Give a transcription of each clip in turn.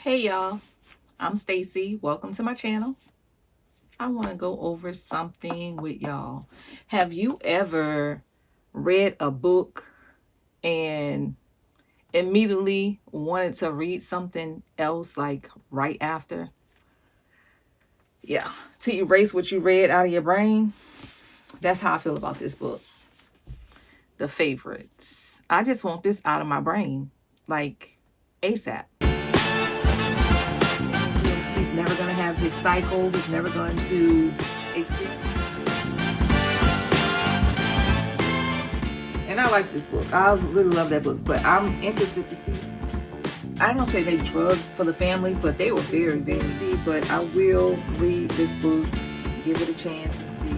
Hey y'all, I'm Stacy. Welcome to my channel. I want to go over something with y'all. Have you ever read a book and immediately wanted to read something else like right after? Yeah, to erase what you read out of your brain. That's how I feel about this book. The Favorites. I just want this out of my brain like ASAP. He's never going to have his cycle. He's never going to experience. And I like this book. I really love that book. But I'm interested to see. I don't say they drugged for the family, but they were very, very see. But I will read this book, give it a chance and see.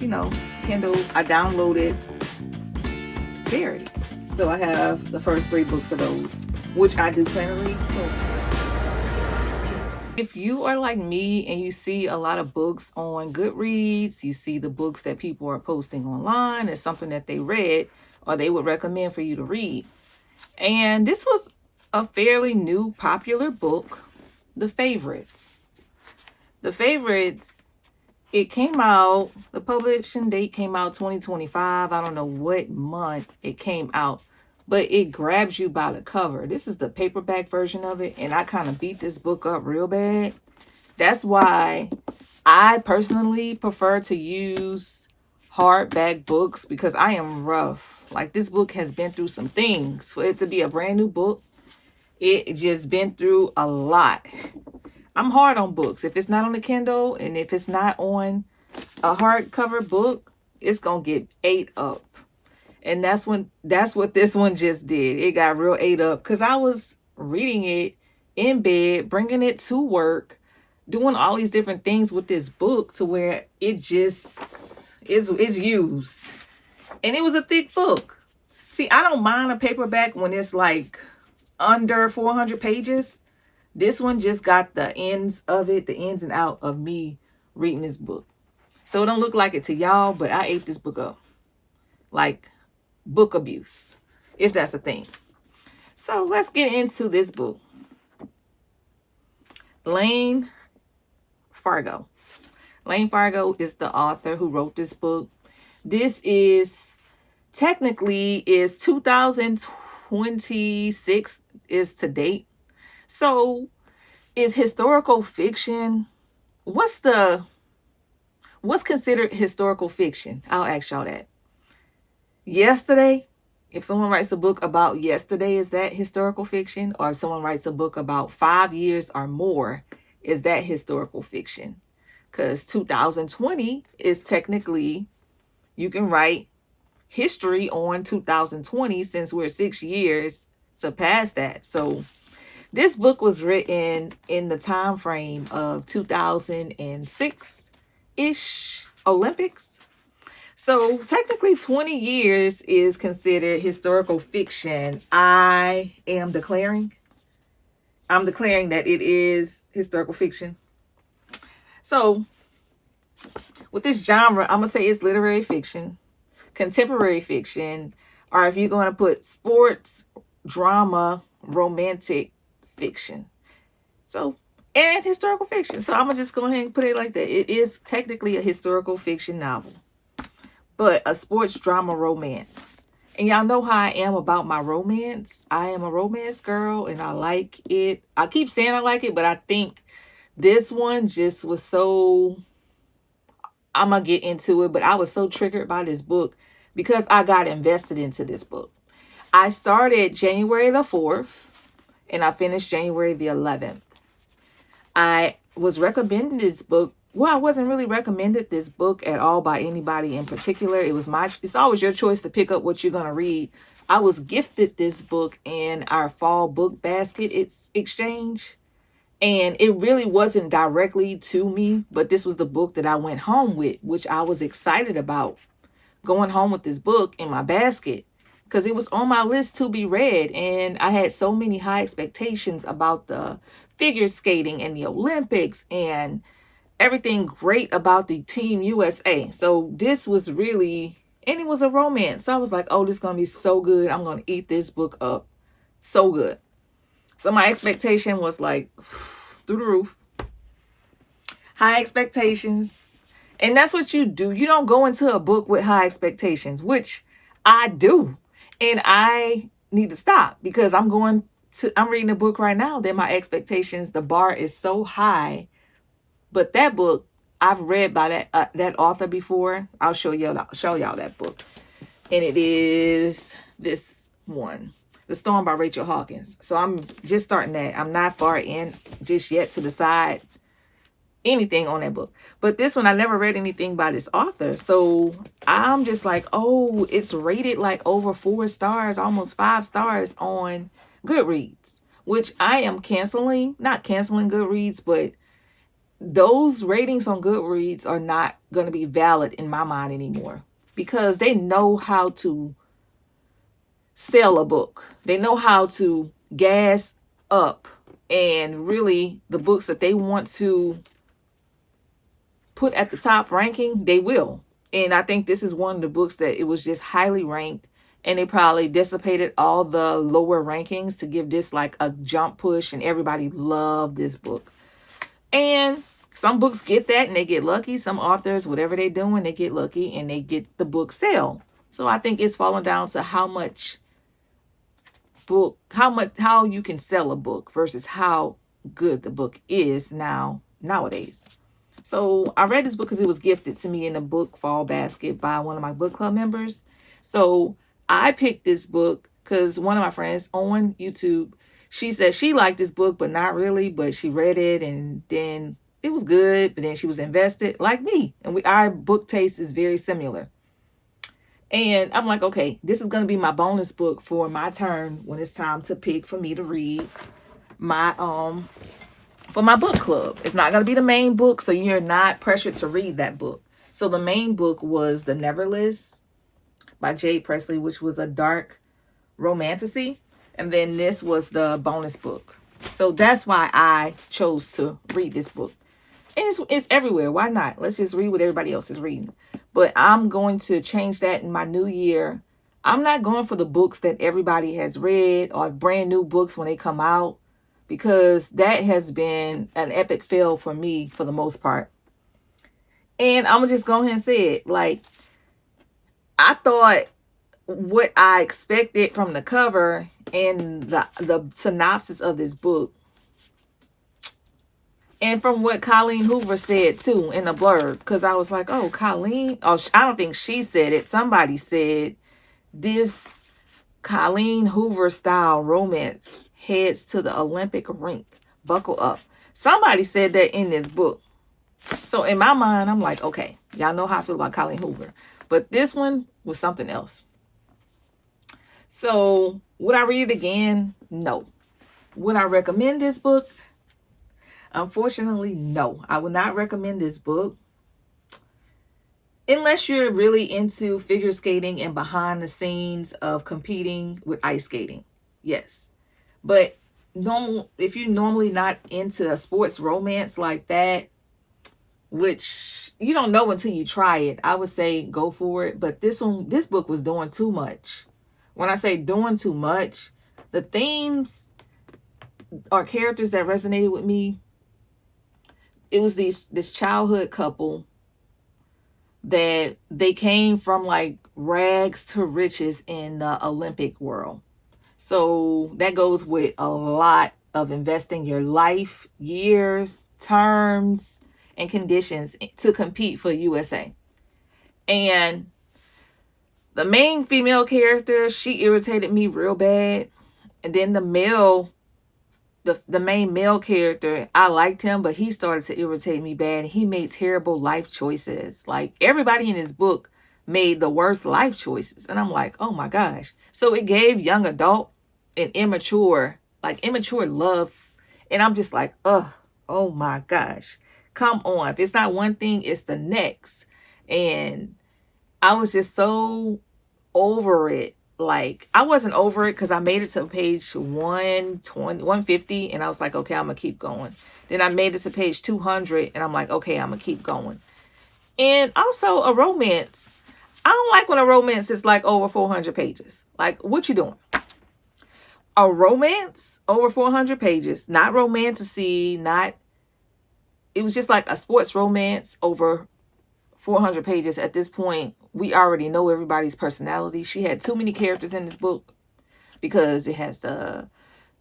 You know, Kindle, I downloaded Verity. So I have the first 3 books of those, which I do plan to read soon. If you are like me and you see a lot of books on Goodreads, you see the books that people are posting online as something that they read or they would recommend for you to read. And this was a fairly new, popular book, The Favorites. The Favorites, it came out, the publishing date came out 2025. I don't know what month it came out, but it grabs you by the cover. This is the paperback version of it, and I kind of beat this book up real bad. That's why I personally prefer to use hardback books, because I am rough. Like, this book has been through some things. For it to be a brand new book, it just been through a lot. I'm hard on books. If it's not on the Kindle and if it's not on a hardcover book, it's gonna get ate up. And that's what this one just did. It got real ate up because I was reading it in bed, bringing it to work, doing all these different things with this book to where it just is used. And it was a thick book. See, I don't mind a paperback when it's like under 400 pages. This one just got the ins of it, the ins and out of me reading this book. So it don't look like it to y'all, but I ate this book up. Like book abuse, if that's a thing. So let's get into this book. Lane Fargo. Lane Fargo is the author who wrote this book. This is technically 2026 is to date. So is historical fiction, what's considered historical fiction? I'll ask y'all that. Yesterday, if someone writes a book about yesterday, is that historical fiction? Or if someone writes a book about 5 years or more, is that historical fiction? Because 2020 is technically, you can write history on 2020 since we're 6 years to pass that. So this book was written in the time frame of 2006-ish Olympics. So technically 20 years is considered historical fiction. I'm declaring that it is historical fiction. So with this genre, I'm going to say it's literary fiction, contemporary fiction, or if you're going to put sports, drama, romantic fiction. So, and historical fiction. So I'm going to just go ahead and put it like that. It is technically a historical fiction novel, but a sports drama romance. And y'all know how I am about my romance. I am a romance girl and I like it. I keep saying I like it, but I think this one just was so, I'm going to get into it, but I was so triggered by this book because I got invested into this book. I started January the 4th and I finished January the 11th. I was recommending this book. Well, I wasn't really recommended this book at all by anybody in particular. It's always your choice to pick up what you're going to read. I was gifted this book in our fall book basket exchange. And it really wasn't directly to me, but this was the book that I went home with, which I was excited about going home with this book in my basket because it was on my list to be read. And I had so many high expectations about the figure skating and the Olympics and everything great about the Team USA. So this was really, and it was a romance. So I was like, oh, this is going to be so good. I'm going to eat this book up. So good. So my expectation was like through the roof. High expectations. And that's what you do. You don't go into a book with high expectations, which I do. And I need to stop because I'm reading a book right now that my expectations, the bar is so high. But that book, I've read by that author before. I'll show y'all that book. And it is this one, The Storm by Rachel Hawkins. So I'm just starting that. I'm not far in just yet to decide anything on that book. But this one, I never read anything by this author. So I'm just like, oh, it's rated like over 4 stars, almost 5 stars on Goodreads, which I am not canceling Goodreads, but those ratings on Goodreads are not going to be valid in my mind anymore because they know how to sell a book. They know how to gas up, and really the books that they want to put at the top ranking, they will. And I think this is one of the books that it was just highly ranked, and they probably dissipated all the lower rankings to give this like a jump push, and everybody loved this book. And some books get that and they get lucky. Some authors, whatever they're doing, they get lucky and they get the book sale. So I think it's falling down to how you can sell a book versus how good the book is nowadays. So I read this book because it was gifted to me in a book fall basket by one of my book club members. So I picked this book because one of my friends on YouTube, she said she liked this book, but not really, but she read it and then it was good, but then she was invested like me. And our book taste is very similar. And I'm like, okay, this is going to be my bonus book for my turn when it's time to pick for me to read for my book club. It's not going to be the main book, so you're not pressured to read that book. So the main book was The Neverlist by Jade Presley, which was a dark romantasy. And then this was the bonus book. So that's why I chose to read this book. And it's everywhere. Why not? Let's just read what everybody else is reading. But I'm going to change that in my new year. I'm not going for the books that everybody has read or brand new books when they come out, because that has been an epic fail for me for the most part. And I'm going to just go ahead and say it. Like, I thought what I expected from the cover and the synopsis of this book, and from what Colleen Hoover said too in the blurb, because I was like, oh, Colleen, I don't think she said it. Somebody said this Colleen Hoover style romance heads to the Olympic rink. Buckle up. Somebody said that in this book. So in my mind, I'm like, okay, y'all know how I feel about Colleen Hoover. But this one was something else. So would I read it again? No. Would I recommend this book? Unfortunately, no. I would not recommend this book unless you're really into figure skating and behind the scenes of competing with ice skating. Yes. But if you're normally not into a sports romance like that, which you don't know until you try it, I would say go for it. But this book was doing too much. When I say doing too much, the themes or characters that resonated with me, it was this childhood couple that they came from like rags to riches in the Olympic world. So that goes with a lot of investing your life, years, terms, and conditions to compete for USA. And the main female character, she irritated me real bad. And then the main male character, I liked him, but he started to irritate me bad. He made terrible life choices. Like, everybody in his book made the worst life choices. And I'm like, oh my gosh. So it gave young adult and immature love. And I'm just like, oh my gosh. Come on. If it's not one thing, it's the next. And I was just so over it. Like, I wasn't over it because I made it to page 150 and I was like, okay, I'm gonna keep going. Then I made it to page 200 and I'm like, okay, I'm gonna keep going. And also a romance, I don't like when a romance is like over 400 pages. Like, what you doing? a romance over 400 pages, not romantasy, not, it was just like a sports romance over 400 pages. At this point, we already know everybody's personality. She had too many characters in this book because it has the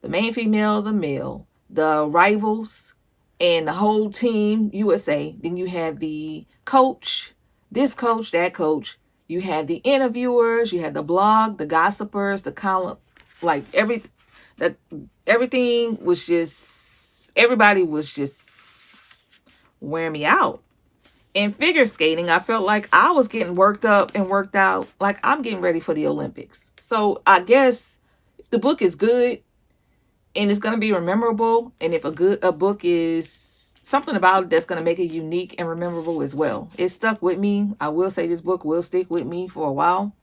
main female, the male, the rivals, and the whole team USA. Then you had the coach, this coach, that coach. You had the interviewers, you had the blog, the gossipers, the column, like everything was just, everybody was just wearing me out. In figure skating, I felt like I was getting worked up and worked out, like I'm getting ready for the Olympics. So I guess the book is good and it's going to be memorable. And if a book is something about it that's going to make it unique and memorable as well. It stuck with me. I will say this book will stick with me for a while.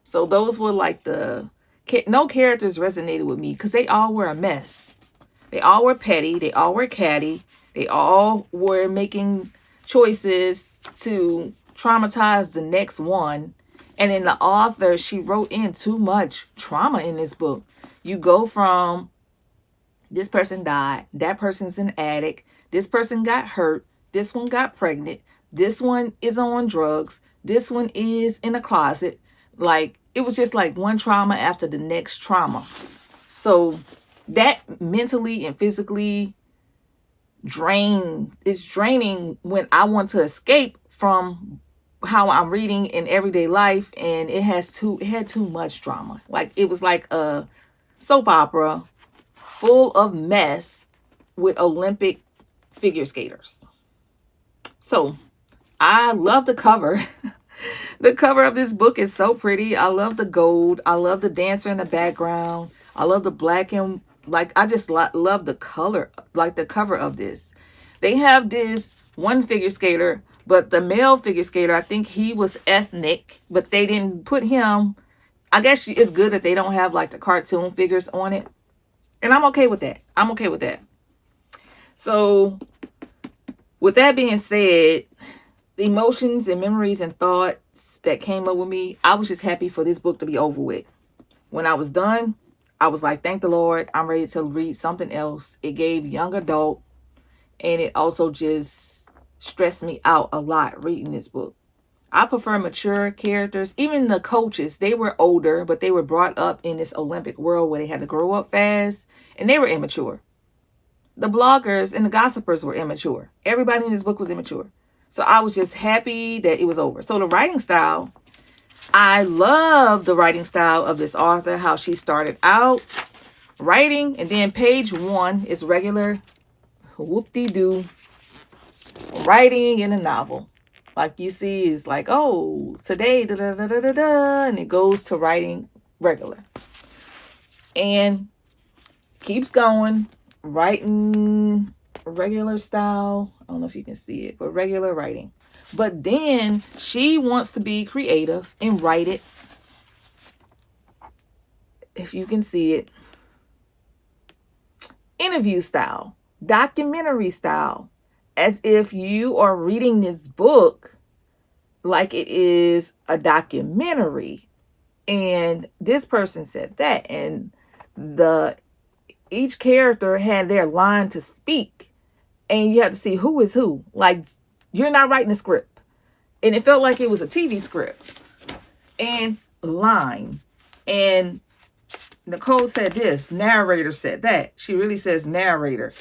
So those were like no characters resonated with me because they all were a mess. They all were petty. They all were catty. They all were making choices to traumatize the next one. And then the author, she wrote in too much trauma in this book. You go from this person died, that person's an addict, this person got hurt, this one got pregnant, this one is on drugs, this one is in a closet. Like, it was just like one trauma after the next trauma. So that mentally and physically is draining when I want to escape from how I'm reading in everyday life, and it had too much drama. Like, it was like a soap opera full of mess with Olympic figure skaters. So I love the cover. The cover of this book is so pretty. I love the gold. I love the dancer in the background. I love the black and like, I just love the color, like the cover of this. They have this one figure skater, but the male figure skater, I think he was ethnic, but they didn't put him. I guess it's good that they don't have like the cartoon figures on it. And I'm okay with that. I'm okay with that. So with that being said, the emotions and memories and thoughts that came up with me, I was just happy for this book to be over with. When I was done, I was like, thank the Lord, I'm ready to read something else. It gave young adult, and it also just stressed me out a lot reading this book. I prefer mature characters. Even the coaches, they were older, but they were brought up in this Olympic world where they had to grow up fast, and they were immature. The bloggers and the gossipers were immature. Everybody in this book was immature. So I was just happy that it was over. So the writing style, I love the writing style of this author, how she started out writing, and then page 1 is regular whoop-de-doo writing in a novel. Like you see, is like, oh, today, da-da-da-da-da-da, and it goes to writing regular. And keeps going, writing regular style. I don't know if you can see it, but regular writing. But then she wants to be creative and write it. If you can see it. Interview style, documentary style, as if you are reading this book like it is a documentary. And this person said that, and each character had their line to speak, and you have to see who is who. Like, you're not writing a script. And it felt like it was a TV script. And line. And Nicole said this, narrator said that. She really says narrator.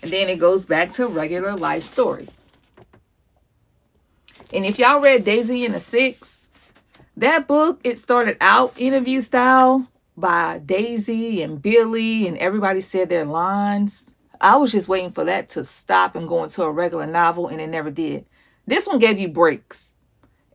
And then it goes back to regular life story. And if y'all read Daisy and the Six, that book, it started out interview style by Daisy and Billy, and everybody said their lines. I was just waiting for that to stop and go into a regular novel, and it never did. This one gave you breaks,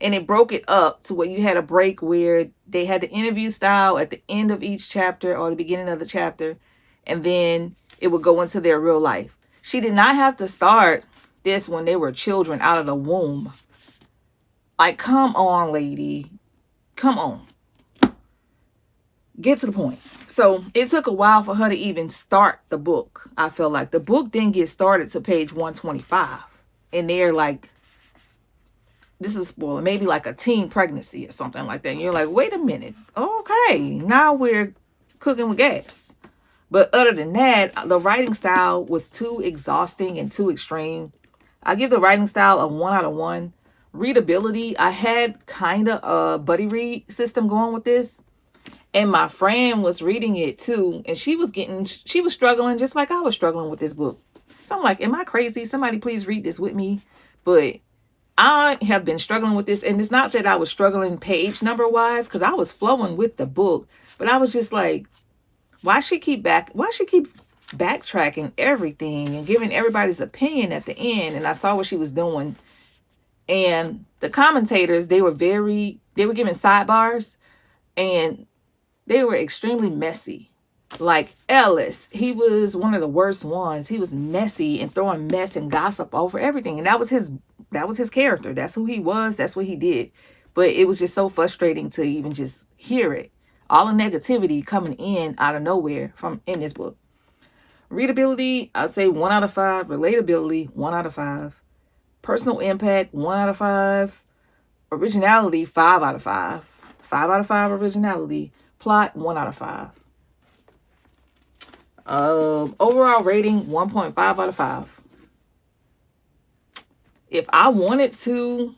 and it broke it up to where you had a break where they had the interview style at the end of each chapter or the beginning of the chapter, and then it would go into their real life. She did not have to start this when they were children out of the womb. Like, come on, lady. Come on. Get to the point. So it took a while for her to even start the book. I feel like the book didn't get started to page 125. And they're like, this is a spoiler, maybe like a teen pregnancy or something like that. And you're like, wait a minute. Okay, now we're cooking with gas. But other than that, the writing style was too exhausting and too extreme. I give the writing style a 1 out of 1. Readability, I had kind of a buddy read system going with this. And my friend was reading it too. And she was struggling just like I was struggling with this book. So I'm like, am I crazy? Somebody please read this with me. But I have been struggling with this. And it's not that I was struggling page number wise, because I was flowing with the book. But I was just like, why she keeps backtracking everything and giving everybody's opinion at the end. And I saw what she was doing. And the commentators, they were giving sidebars, and they were extremely messy. Like Ellis, he was one of the worst ones. He was messy and throwing mess and gossip over everything. And that was his character. That's who he was. That's what he did. But it was just so frustrating to even just hear it. All the negativity coming in out of nowhere in this book. Readability, I'd say 1 out of 5. Relatability, 1 out of 5. Personal impact, 1 out of 5. Originality, 5 out of 5. 5 out of 5 originality. Plot, 1 out of 5. Overall rating, 1.5 out of 5. If I wanted to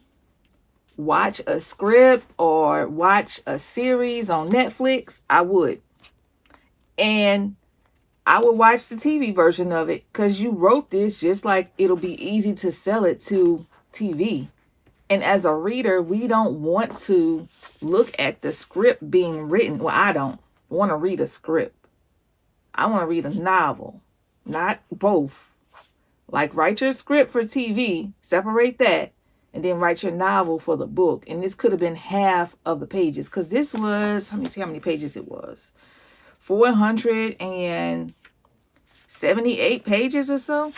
watch a script or watch a series on Netflix, I would. And I would watch the TV version of it, because you wrote this just like it'll be easy to sell it to TV. And as a reader, we don't want to look at the script being written. Well, I don't want to read a script. I want to read a novel, not both. Like, write your script for TV, separate that, and then write your novel for the book. And this could have been half of the pages, because this was, let me see how many pages it was. 478 pages or so.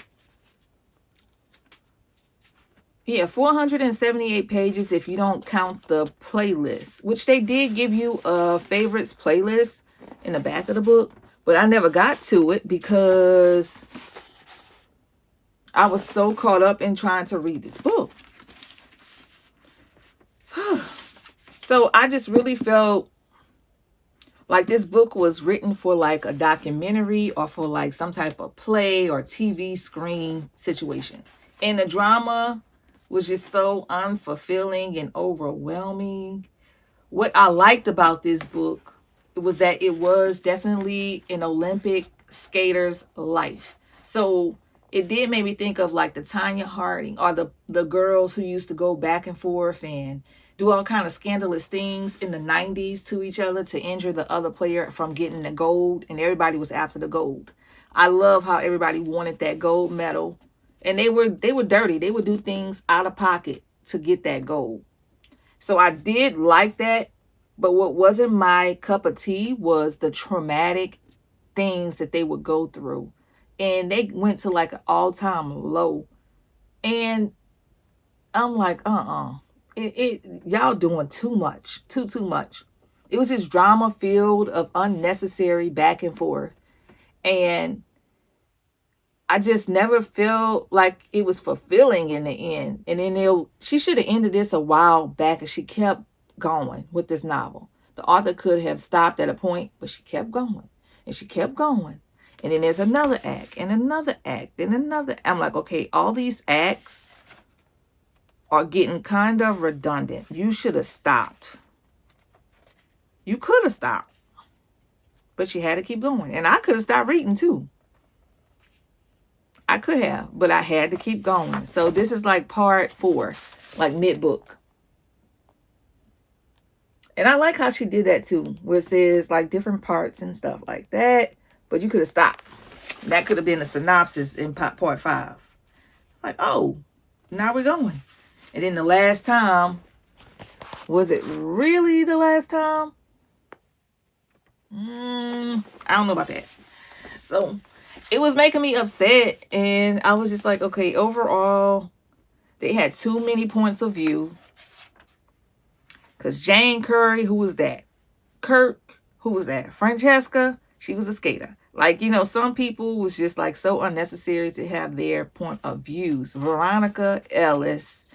Yeah, 478 pages if you don't count the playlist, which they did give you a favorites playlist in the back of the book. But I never got to it because I was so caught up in trying to read this book. So I just really felt like this book was written for like a documentary or for like some type of play or TV screen situation. And the drama was just so unfulfilling and overwhelming. What I liked about this book was that it was definitely an Olympic skater's life. So it did make me think of like the Tanya Harding or the girls who used to go back and forth and do all kind of scandalous things in the 90s to each other to injure the other player from getting the gold, and everybody was after the gold. I love how everybody wanted that gold medal, and they were dirty. They would do things out of pocket to get that gold. So I did like that, but what wasn't my cup of tea was the traumatic things that they would go through. And they went to like an all-time low. And I'm like, y'all doing too much, too much. It was just drama filled of unnecessary back and forth. And I just never felt like it was fulfilling in the end. And then she should have ended this a while back, and she kept going with this novel. The author could have stopped at a point, but she kept going and she kept going. And then there's another act and another act and another. I'm like, okay, all these acts are getting kind of redundant. You should have stopped. You could have stopped, but you had to keep going. And I could have stopped reading too. I could have, but I had to keep going. So this is like part 4, like mid-book. And I like how she did that too, where it says like different parts and stuff like that. But you could have stopped. That could have been a synopsis in part 5. Like, oh, now we're going. And then the last time, was it really the last time? I don't know about that. So it was making me upset. And I was just like, okay, overall, they had too many points of view. Because Jane Curry, who was that? Kirk, who was that? Francesca, she was a skater. Like, you know, some people was just like so unnecessary to have their point of views. Veronica Ellis,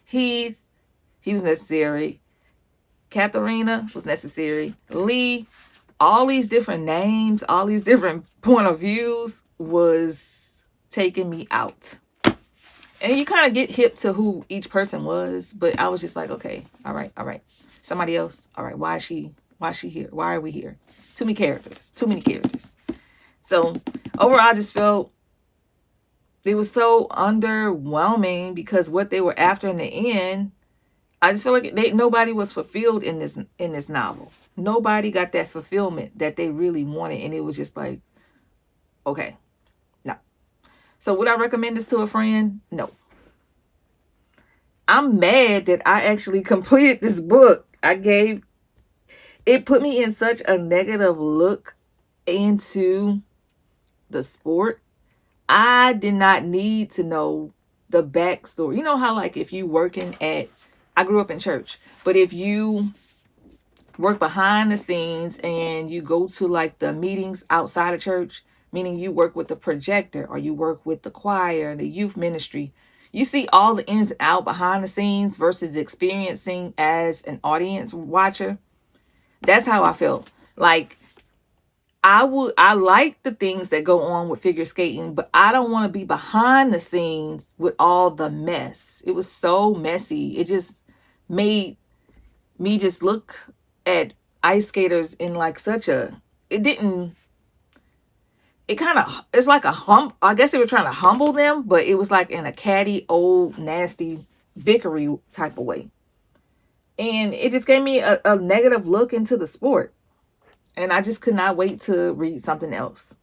Heath, he was necessary. Katharina was necessary. Lee, all these different names, all these different point of views was taking me out. And you kind of get hip to who each person was, but I was just like, okay, all right. Somebody else. All right, why is she here? Why are we here? Too many characters. So overall, I just felt it was so underwhelming because what they were after in the end, I just feel like nobody was fulfilled in this novel. Nobody got that fulfillment that they really wanted, and it was just like, okay, no. So would I recommend this to a friend? No. I'm mad that I actually completed this book. It put me in such a negative look into the sport. I did not need to know the backstory. You know how, like, if you I grew up in church, but if you work behind the scenes and you go to like the meetings outside of church, meaning you work with the projector or you work with the choir, the youth ministry, you see all the ins and out behind the scenes versus experiencing as an audience watcher. That's how I felt. Like, I like the things that go on with figure skating, but I don't want to be behind the scenes with all the mess. It was so messy. It just made me just look at ice skaters in like it's like I guess they were trying to humble them, but it was like in a catty, old, nasty, bickery type of way. And it just gave me a negative look into the sport. And I just could not wait to read something else.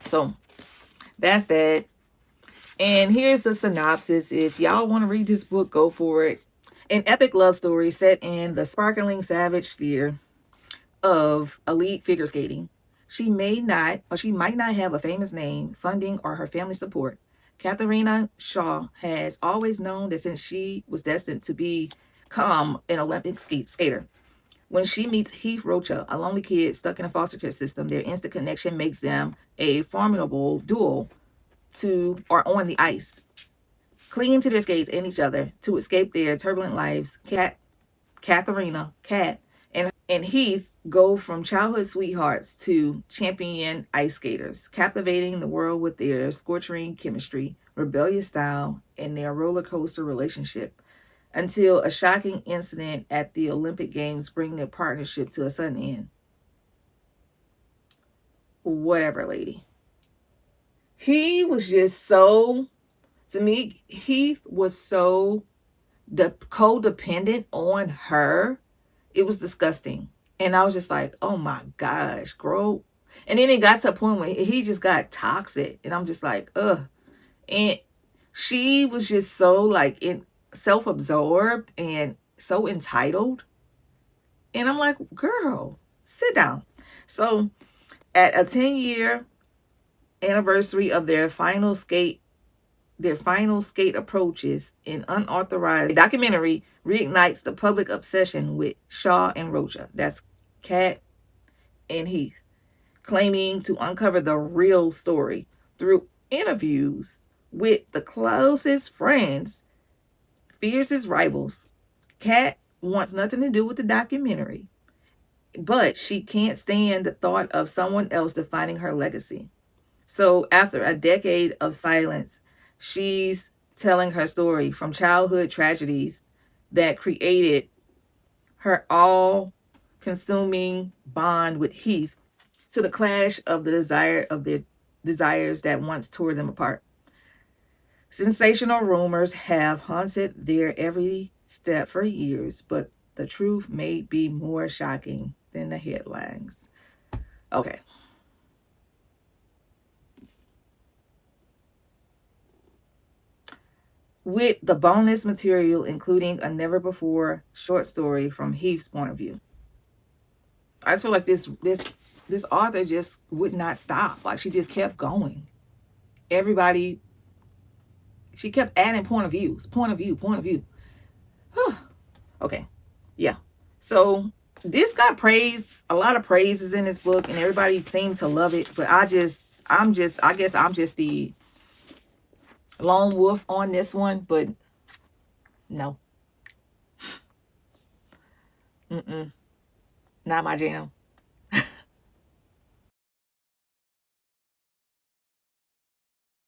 So that's that. And here's the synopsis. If y'all want to read this book, go for it. An epic love story set in the sparkling savage sphere of elite figure skating. She might not have a famous name, funding, or her family support. Katharina Shaw has always known that since she was destined to become an Olympic skater. When she meets Heath Rocha, a lonely kid stuck in a foster care system, their instant connection makes them a formidable duo on the ice. Clinging to their skates and each other to escape their turbulent lives, Katharina, and Heath go from childhood sweethearts to champion ice skaters, captivating the world with their scorching chemistry, rebellious style, and their roller coaster relationship, until a shocking incident at the Olympic Games bring their partnership to a sudden end. Whatever, lady. He was just so, to me, Heath was so codependent on her. It was disgusting. And I was just like, oh my gosh, grow. And then it got to a point where he just got toxic. And I'm just like, ugh. And she was just so like self-absorbed and so entitled. And I'm like, girl, sit down. So at a 10-year anniversary of their final skate approaches, an unauthorized documentary reignites the public obsession with Shaw and Rocha. That's Kat and Heath, claiming to uncover the real story through interviews with the closest friends, fiercest rivals. Kat wants nothing to do with the documentary, but she can't stand the thought of someone else defining her legacy. So after a decade of silence, she's telling her story from childhood tragedies that created her all-consuming bond with Heath to the clash of their desires that once tore them apart. Sensational rumors have haunted their every step for years, but the truth may be more shocking than the headlines. Okay. With the bonus material, including a never-before short story from Heath's point of view. I just feel like this author just would not stop. Like, she just kept going. She kept adding point of view. Okay, yeah. So this got praise, a lot of praises in this book, and everybody seemed to love it. But I guess I'm just the lone wolf on this one. But no, not my jam.